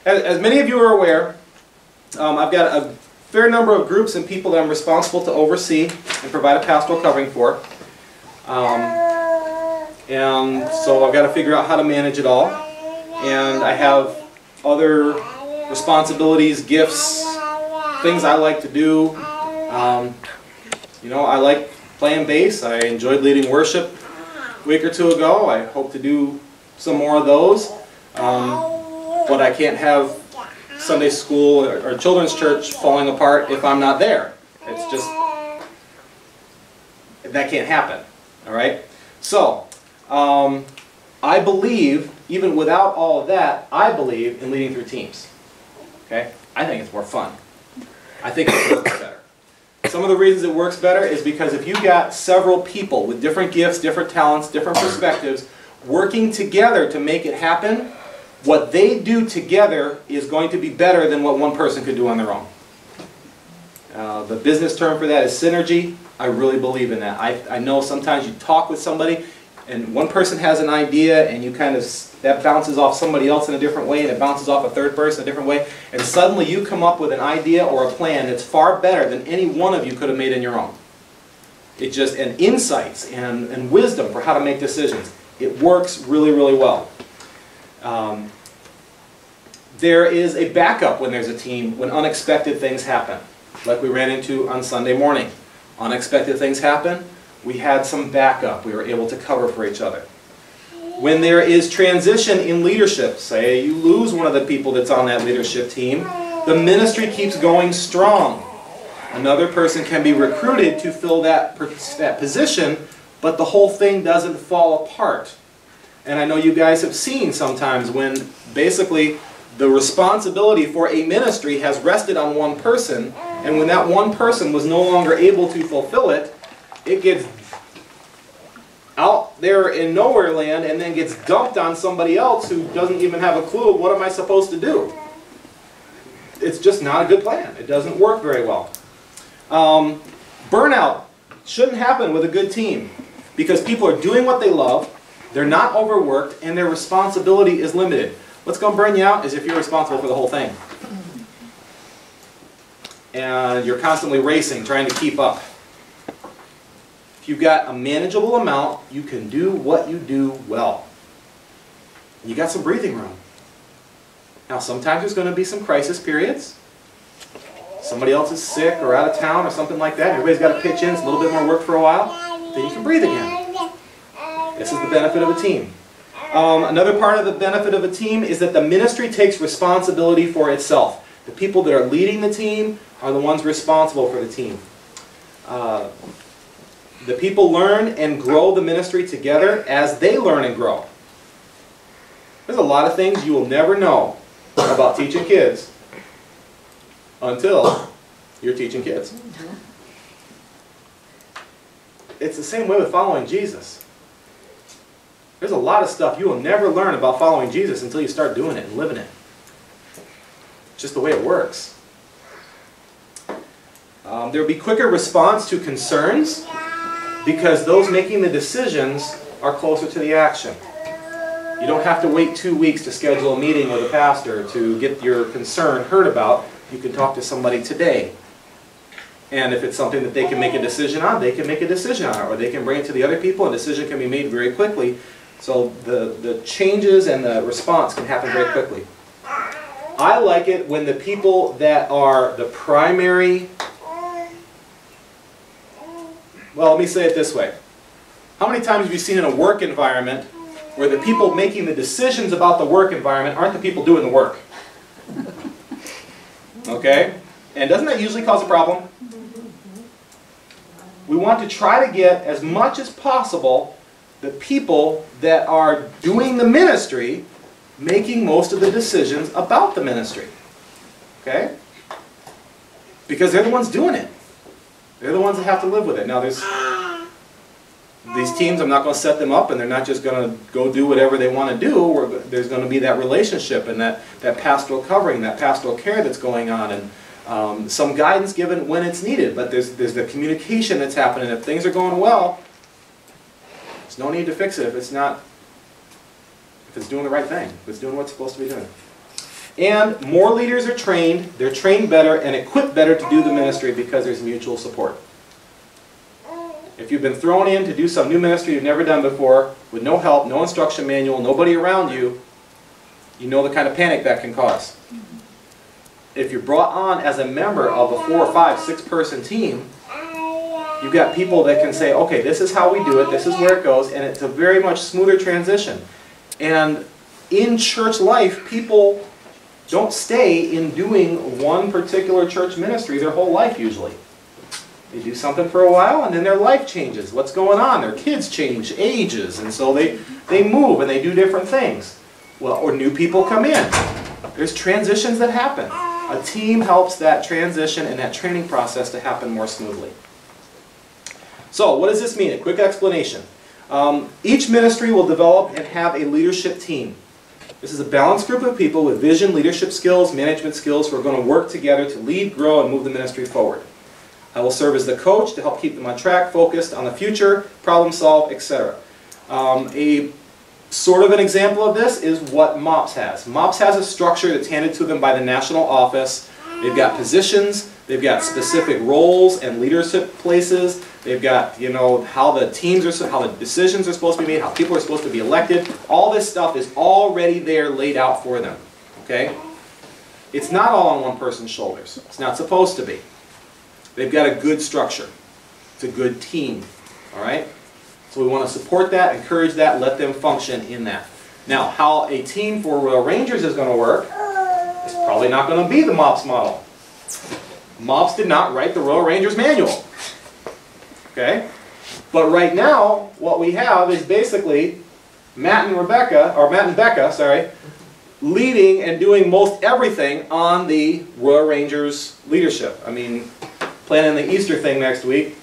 As many of you are aware, I've got a fair number of groups and people that I'm responsible to oversee and provide a pastoral covering for. And so I've got to figure out how to manage it all. And I have other responsibilities, gifts, things I like to do. You know, I like playing bass. I enjoyed leading worship a week or two ago. I hope to do some more of those. But I can't have Sunday school or children's church falling apart if I'm not there. It's just, that can't happen. All right? So, I believe, even without all of that, I believe in leading through teams. Okay? I think it's more fun. I think it works better. Some of the reasons it works better is because if you've got several people with different gifts, different talents, different perspectives, working together to make it happen, what they do together is going to be better than what one person could do on their own. The business term for that is synergy. I really believe in that. I know sometimes you talk with somebody and one person has an idea and you kind of, that bounces off somebody else in a different way and it bounces off a third person in a different way, and suddenly you come up with an idea or a plan that's far better than any one of you could have made in your own. It just, and insights and wisdom for how to make decisions. It works really, really well. There is a backup when there's a team, when unexpected things happen, like we ran into on Sunday morning. Unexpected things happen, we had some backup. We were able to cover for each other. When there is transition in leadership, say you lose one of the people that's on that leadership team, the ministry keeps going strong. Another person can be recruited to fill that position, but the whole thing doesn't fall apart. And I know you guys have seen sometimes when basically the responsibility for a ministry has rested on one person, and when that one person was no longer able to fulfill it, it gets out there in nowhere land and then gets dumped on somebody else who doesn't even have a clue, what am I supposed to do? It's just not a good plan. It doesn't work very well. Burnout shouldn't happen with a good team because people are doing what they love, they're not overworked, and their responsibility is limited. What's going to burn you out is if you're responsible for the whole thing. And you're constantly racing, trying to keep up. If you've got a manageable amount, you can do what you do well. You got some breathing room. Now sometimes there's going to be some crisis periods. Somebody else is sick or out of town or something like that. Everybody's got to pitch in. It's a little bit more work for a while. Then you can breathe again. This is the benefit of a team. Another part of the benefit of a team is that the ministry takes responsibility for itself. The people that are leading the team are the ones responsible for the team. The people learn and grow the ministry together as they learn and grow. There's a lot of things you will never know about teaching kids until you're teaching kids. It's the same way with following Jesus. There's a lot of stuff you will never learn about following Jesus until you start doing it and living it. It's just the way it works. There will be quicker response to concerns because those making the decisions are closer to the action. You don't have to wait 2 weeks to schedule a meeting with a pastor to get your concern heard about. You can talk to somebody today. And if it's something that they can make a decision on, they can make a decision on it. Or they can bring it to the other people and a decision can be made very quickly. So the changes and the response can happen very quickly. I like it when the people that are the primary... Well, let me say it this way. How many times have you seen in a work environment where the people making the decisions about the work environment aren't the people doing the work? Okay? And doesn't that usually cause a problem? We want to try to get as much as possible the people that are doing the ministry making most of the decisions about the ministry. Okay? Because they're the ones doing it. They're the ones that have to live with it. Now there's these teams, I'm not going to set them up and they're not just going to go do whatever they want to do. There's going to be that relationship and that pastoral covering, that pastoral care that's going on, and some guidance given when it's needed. But there's the communication that's happening. If things are going well, there's no need to fix it if it's doing the right thing, if it's doing what it's supposed to be doing. And more leaders are trained, they're trained better and equipped better to do the ministry because there's mutual support. If you've been thrown in to do some new ministry you've never done before, with no help, no instruction manual, nobody around you, you know the kind of panic that can cause. If you're brought on as a member of a 4, 5, 6 person team, you've got people that can say, okay, this is how we do it, this is where it goes, and it's a very much smoother transition. And in church life, people don't stay in doing one particular church ministry their whole life usually. They do something for a while and then their life changes. What's going on? Their kids change ages, and so they move and they do different things. Well, or new people come in. There's transitions that happen. A team helps that transition and that training process to happen more smoothly. So, what does this mean? A quick explanation. Each ministry will develop and have a leadership team. This is a balanced group of people with vision, leadership skills, management skills who are going to work together to lead, grow, and move the ministry forward. I will serve as the coach to help keep them on track, focused on the future, problem solve, etc. A sort of an example of this is what MOPS has. MOPS has a structure that's handed to them by the national office. They've got positions, they've got specific roles and leadership places. They've got, you know, how the teams are, how the decisions are supposed to be made, how people are supposed to be elected. All this stuff is already there, laid out for them. Okay? It's not all on one person's shoulders. It's not supposed to be. They've got a good structure. It's a good team. All right? So we want to support that, encourage that, let them function in that. Now, how a team for Royal Rangers is going to work is probably not going to be the MOPS model. MOPS did not write the Royal Rangers manual. Okay? But right now, what we have is basically Matt and Becca, leading and doing most everything on the Royal Rangers leadership. I mean, planning the Easter thing next week,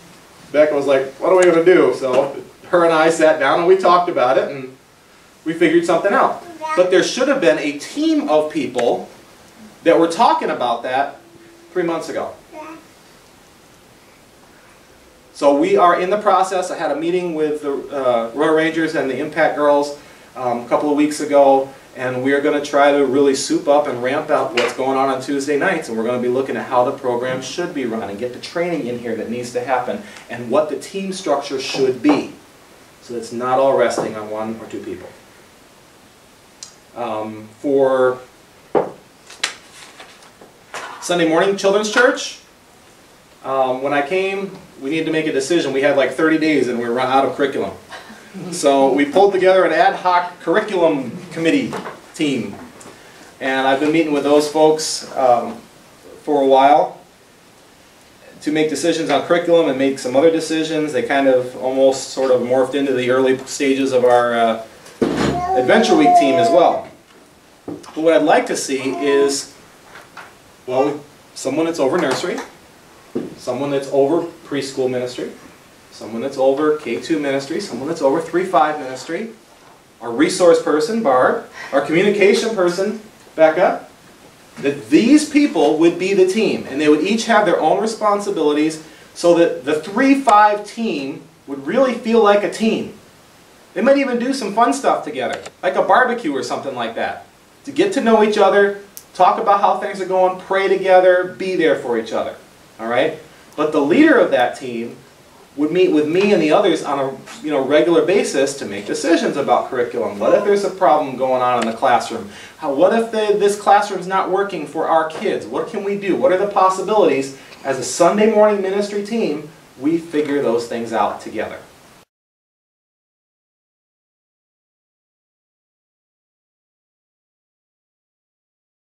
Becca was like, what are we going to do? So her and I sat down and we talked about it and we figured something out. But there should have been a team of people that were talking about that 3 months ago. So we are in the process. I had a meeting with the Royal Rangers and the Impact Girls a couple of weeks ago, and we are going to try to really soup up and ramp up what's going on Tuesday nights, and we're going to be looking at how the program should be run and get the training in here that needs to happen and what the team structure should be, so it's not all resting on 1 or 2 people. For Sunday morning children's church, when I came, we needed to make a decision. We had like 30 days and we were out of curriculum. So we pulled together an ad hoc curriculum committee team. And I've been meeting with those folks for a while to make decisions on curriculum and make some other decisions. They kind of almost sort of morphed into the early stages of our Adventure Week team as well. But what I'd like to see is, well, someone that's over nursery, someone that's over preschool ministry, someone that's over K2 ministry, someone that's over 3-5 ministry, our resource person, Barb, our communication person, Becca, that these people would be the team, and they would each have their own responsibilities so that the 3-5 team would really feel like a team. They might even do some fun stuff together, like a barbecue or something like that, to get to know each other, talk about how things are going, pray together, be there for each other. All right? But the leader of that team would meet with me and the others on a regular basis to make decisions about curriculum. What if there's a problem going on in the classroom? What if this classroom's not working for our kids? What can we do? What are the possibilities? As a Sunday morning ministry team, we figure those things out together.